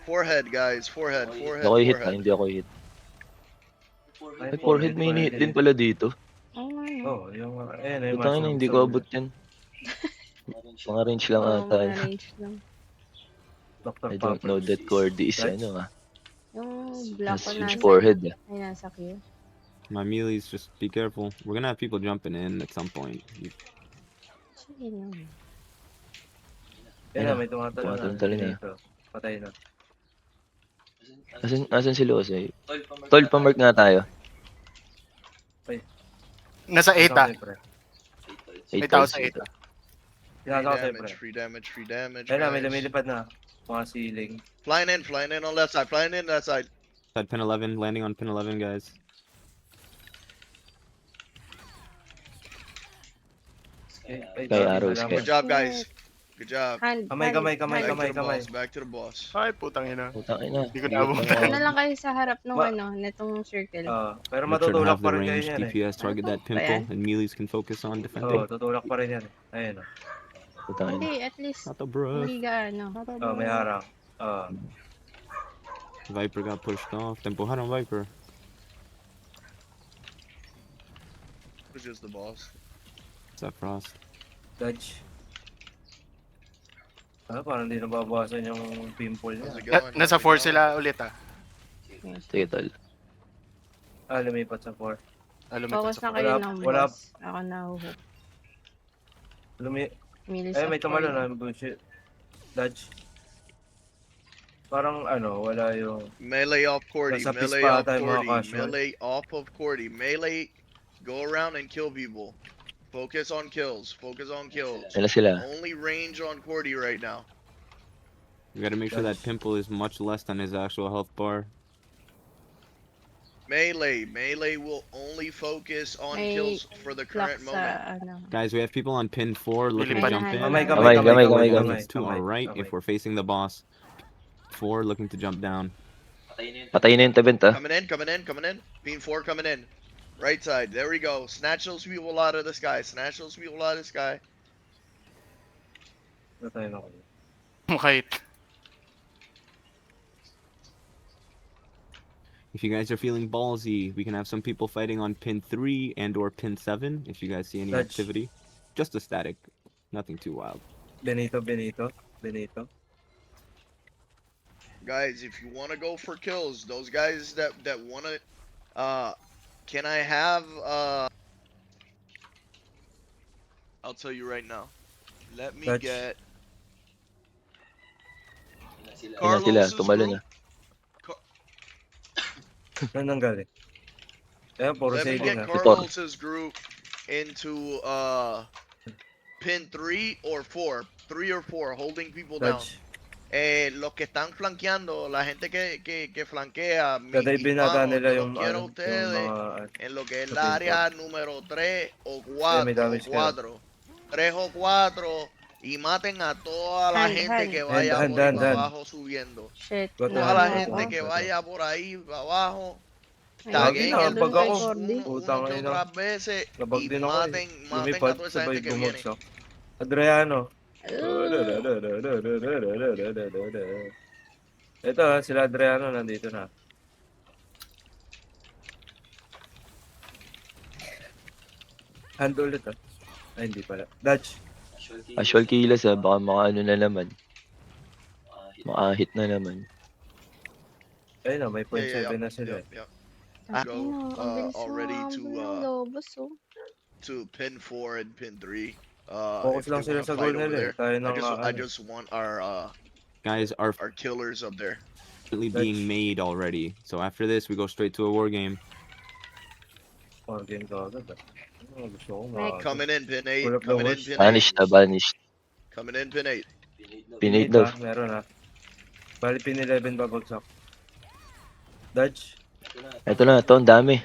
Forehead, guys. Forehead, Hindi forehead, ako hit forehead. hindi ako hit. Ay, Ay, forehead may hit din pala dito. Oo nga, no? Oo, yung ayan, yung Putang ina, hindi ko abot yan. Mga range lang Oo, ata. mga range lang. Dr. I don't know that Pepper. Cordy is Dutch? ano Yung black Has ko huge nasa, forehead. ay nasa Q. My melees, just be careful. We're gonna have people jumping in at some point. Sige naman. Yan Ayun na, na, may tumatalon tumatalon na. dito. Patay na. Asan si Losay? Tol, pamark nga tayo. Nasa 8 ah. Siyempre. 8 May tao tolls sa 8 dito. ah. Ginagawa siyempre. Free damage, free damage. Ayun na, may guys. lumilipad na. Mga ceiling. Flying in on left side, flying in that side. Side pin 11, landing on pin 11, guys. Ay, Kay dami Arrows, na lang. Good job, guys. Good job. Hand, Kamay, kamay, kamay, Back kamay, to the kamay. boss, back to the boss. Ay, putang ina. Putang ina. Hindi ko Bigot naabot. ng Ano lang kayo sa harap nung Ma- ano, netong circle. Pero Make sure to matutulak have pa the rin kayo range yan eh. DPS target that Ano ba pimple, yan? and melees can focus on Oo, defending. tutulak pa rin yan eh. Ayun o. Putang ina. Hindi, at least, Not the bruh. hindi gaano. May harang. Viper got pushed off. Tempohan on Viper. It's just the boss. What's that Frost? Dodge. Parang hindi nababawasan yung pimple How's niya. it going? Nasa How's 4 it sila ulit ah. Sige, tol. Lumipat sa 4. Lumipat Focus sa na kayo Wala- ng wala- boss. Ako na huhok. Milis May of tumalo Coin. na. Bullshit. Dodge. Parang wala yung... Melee off Cordy, Nasa melee pispa off tayo, mga Cordy, casual. melee off of Cordy, melee, go around and kill people. Focus on kills, focus on kills. Sila sila. Only range on Cordy right now. We gotta make sure that pimple is much less than his actual health bar. Melee will only focus on May kills for the Clock current moment. sa ano. Guys, we have people on pin 4 looking to Lilipad. jump in. Kamay, Kamay, kamay, kamay, kamay. It's to our right if we're facing the boss. 4 looking to jump down. Patayin na yung tabent ah. Coming in, coming in, coming in. Beam 4 coming in. Right side, there we go. Snatch those people out of the sky, snatch those people out of the sky. Natay na ko. Kahit. If you guys are feeling ballsy, we can have some people fighting on pin 3 and or pin 7 if you guys see any Dutch. activity. Just a static. Nothing too wild. Benito. Guys, if you want to go for kills, those guys that want to, can I have, I'll tell you right now. Let me Dutch. get Yun na sila, Carlos's tumalo group. na. Saan nang galing? Puro Let me saving get na. Carlos's group into pin 3 or 4, 3 or 4, holding people down. Dodge. Los que están flanqueando, la gente que flanquea, mis Kada ibinata hispanos, nila yo yung, los quiero a yung ustedes mga... en lo que es sa la pinto. área número 3 o may 4, damage kayo. 3 o 4 y maten a toda la Hand, gente hand. que vaya Hand, por hand, para hand. abajo subiendo. Shit. Got Toda hand, la hand, gente hand. que vaya por ahí para abajo, Ay, taguen na, el pag kay ako. Cordy. Putang una que ina. otras veces Labag y din ako eh. maten a Lumipad, toda esa sabay gente que viene. bumagsak. Adriano. Ito sila Adriano nandito na. Hand ulit Ay, hindi pala. Dutch. Casual kills ah. Baka maka ano na naman. Maka-hit na naman. Ayun na, may point Yeah, 7 na sila. yeah. Ay, Go, no, ang bilis already mo, to, ng lobos, oh. To pin 4 and pin 3. Focus If lang they sila wanna sa fight goal over nila eh. there. Tayo I nang just, I just want our Guys are killers up there. currently being made already. So after this, we go straight to a war game. game ka agad gusto ko Like, Coming in pin 8. Pull up the Coming in horse. pin 8. Banished na, banished. Coming in pin 8. Pinate daw. Meron na. Bali pin 11 babagsak. Dodge. Ito na, ito, ang dami.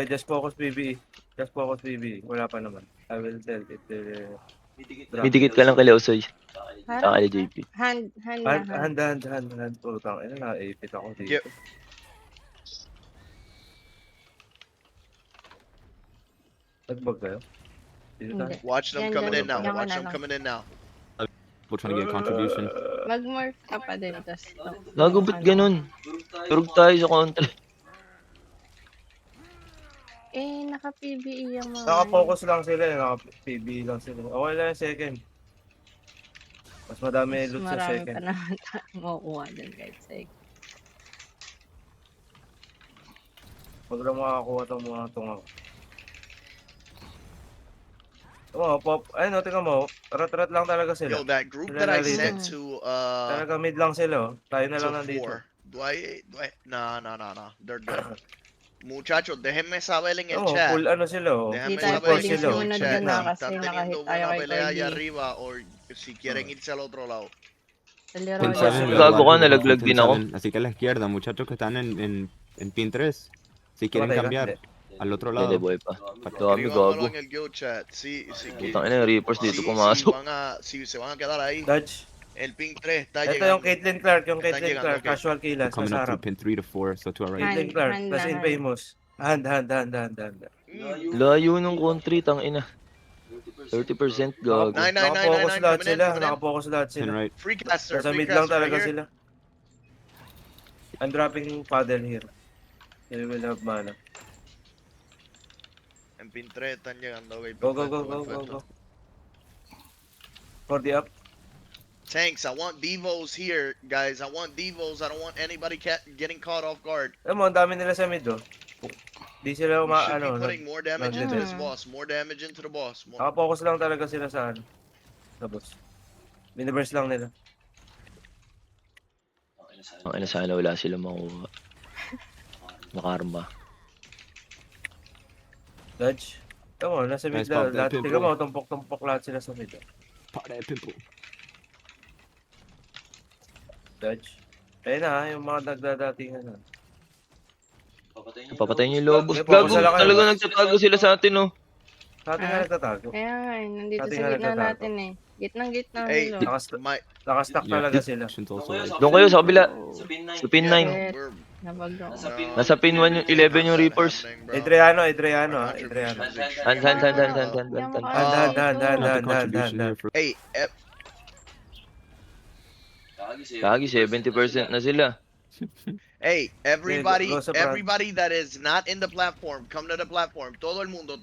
Just focus PBE. Just focus PBE. Wala pa naman. I will tell it. May dikit ka lang kay Leosoy. Saka Parang kay JP. hand na hand. Hand. Putang ina na. Ipit ako dito. Yep. Nagbag kayo? Dito tayo. Hindi. Watch them Yan, coming yan. in now. Yan ka Watch na them lang. coming in now. We're trying to get a contribution. Mag-morph ka pa din, tas... Gago, ba't ganun? Turog tayo sa kontra. Eh, naka-PBE yung mga... Naka-focus lang sila, naka-PB lang sila. Okay lang yung second. Mas madami Mas loot sa marami second. pa naman tayong makukuha dun kahit second. Huwag lang makakuha itong mga tunga. Oo, pop. Ay, no, tingnan mo. Rat-rat lang talaga sila. Yo, that group Sila that I nalilito. sent to Talaga mid lang sila, oh. Tayo na lang to nandito. 4. Do I? Nah. They're good. Muchachos, déjenme saber en el Oo, chat. full ano sila, oh. Déjame Di tayo saber pwedeng en el sumunod chat dun na si kasi están nakahit teniendo tayo buena kay pelea allá Cordy. arriba or si quieren irse al otro lado. Sa Pin Leroy. 7, Gago ka, Pin nalaglag din ako. 7. Así que a la izquierda, muchachos que están en Pin 3. Si quieren Tumatay ka? cambiar Hindi. al otro Pwede lado. boy pa. Dami Escríbanmelo gago. en el guild chat. Sí, Putang ina, yung Reapers dito pumasok. si se van a quedar ahí. Dodge. El ping 3 está Ito llegando. yung Caitlyn Clark, Están llegando, okay. Casual killas, Coming nasa up harap. through Pin 3 to 4, so to our right. Caitlyn Hand, Clark, hand plus na, Infamous. Hand. Layo nung country, tang ina. 30% gago. 99999 Nakapokus lahat coming in, sila, coming in. nakapokus lahat Pin sila. right. Free caster, Nasa free mid lang caster right talaga here. sila. I'm dropping paddle here. They will have mana. En pin 3 están llegando, okay. Go. Perfecto. For the up. Tanks, I want Devos here, guys. I want Devos. I don't want anybody getting caught off guard. Alam mo, ang dami nila sa mid, oh. Di sila We should be ano, putting more damage into this Mm. boss. More damage into the boss. More. nakapokus lang talaga sila sa ano. Tapos. Biniverse lang nila. Ang ina, sana wala sila makuha. Makarma. Dodge. Tama mo, nasa mid Nice lang. pop, Lahat, pimple. tingnan mo, tumpok-tumpok lahat sila sa mid. Oh. Part that pimple. Dodge. Ayun na, yung mga nagdadatingan na. Papatay niyo yung lobos. Okay, Gago, focus na lang kayo. talaga nagtatago sila sa atin, oh. Sa atin nga nagtatago. Kaya nga, nandito Ating sa nga gitna nagtatago. natin eh. Gitnang-gitna Hey, nila. my. Nakastack Yeah, talaga sila. options also right. Doon kayo sa kabila. Sa pin Yeah, 9. no, we're- Nabag ako. Nasa pin 1 yung 11 yung Reapers. Adriano. Hand. Hand. Not the contribution here for Hey, Kagi, 70% na sila. hey, everybody, go sa front. everybody that is not in the platform, come to the platform. Todo el mundo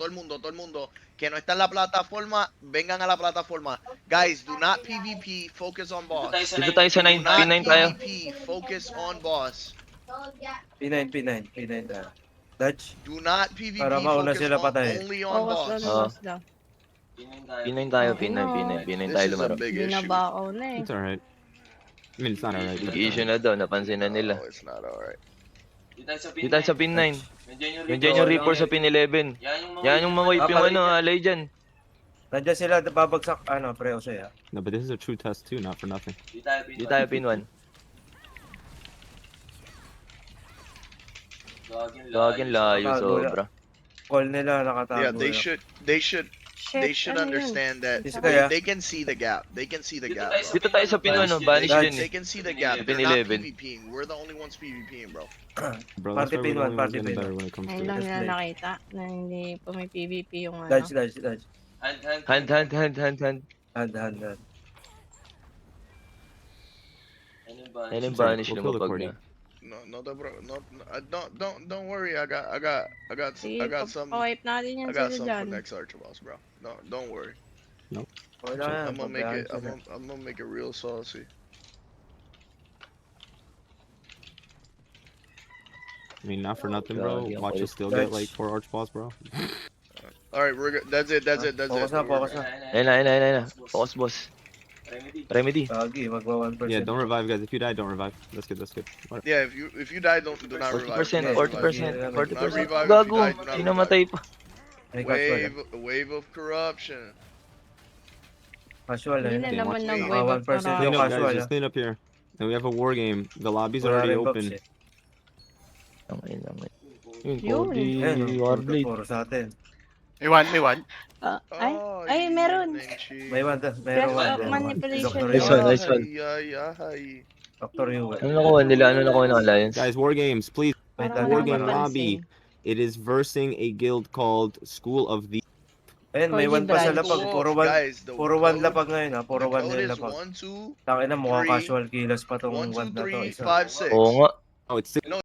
que no está en la plataforma, vengan a la plataforma. Guys, do not PvP, focus on boss. Dito tayo sa 9. Do not Pin 9 tayo. PvP, focus on boss. P9 tayo. Dodge. Do not PvP, Para mauna focus sila patayin. only on Focus boss. lang, focus lang. Pin 9 tayo, pin 9 tayo This is a lumaro. big issue. Binabao na eh. It's alright. I mean, it's not alright. Big issue na daw, napansin na nila. No, it's not alright. Dito tayo sa pin 9. Nandiyan yung Reaper sa pin 11. Yan yung mga wipe yung ano, alay dyan. Nandiyan sila, babagsak, preo siya. No, but this is a true test too, not for nothing. Dito tayo pin 1. Laging layo sobra. Call nila, nakatago. Yeah, they na. should Shit, ano yun? understand that Is kaya? they can see the gap. They can see the gap. Dito tayo sa pin 1, no? Banish Dodge. din They eh. can see the gap. Pin They're not 11. PvPing. We're the only ones PvPing, bro. Bro, that's Party why pin we're the one, only ones party getting pin better one. when it comes Ngayon to it. lang Just nila play. nakita na hindi pa may PvP yung ano. Dodge. Hand. Hand. Yan yung Sorry, banish we'll kill the lumapag Cordy. na. No, bro. No, don't worry. I got Sige, some. pawipe natin yan I got sila some dyan. for next Archer boss, bro. No, don't worry. Okay lang yan, I'm gonna make it. pagdahan sila. I'm gonna make it real saucy. I mean, not for nothing, bro. Yeah, Watch yeah. us still get Dodge. like 4 arch boss, bro. All right, we're good. That's it. That's it. Focus na, focus na. Ayun na. Focus boss. Remedy. Gagi, magwa 1%. Yeah, don't revive, guys. If you die, don't revive. That's good. What? Yeah, if you die, do not revive. 40%, Do not 40%, revive. 40%. Not revive if Gago, you die, do not hindi namatay pa. May casual. Wave of corruption. Casual Hindi eh. na Okay, naman watch ng me. wave of 1% Clean Casual, up, yeah. guys. Just clean up here. And we have a war game. The lobby's already open. Ayun. Yun, Yun. Cody, Ayun, Warblade. puro sa atin. May one. Oh, Ay, meron. May one, meron Craft one. manipulation. Dr. Nice one, nice one. Ay. Dr. Yu. Ano nakuha nila? Ano nakuha ng Alliance? Guys, war games, please. Wait, Parang War wala game naman lobby. It is versing a guild called School of the. Ayun, may Koji 1 pa sa Branch. lapag. Go Puro off, 1. guys. The Puro 1 code- lapag ngayon ha. Puro the 1 code na yung is lapag. 1, 2, Tangina, mukhang 3, casual kilos pa tong 1, 2, 1 na to. 3, Isa. 5, 6. Oo nga. Oh, it's No,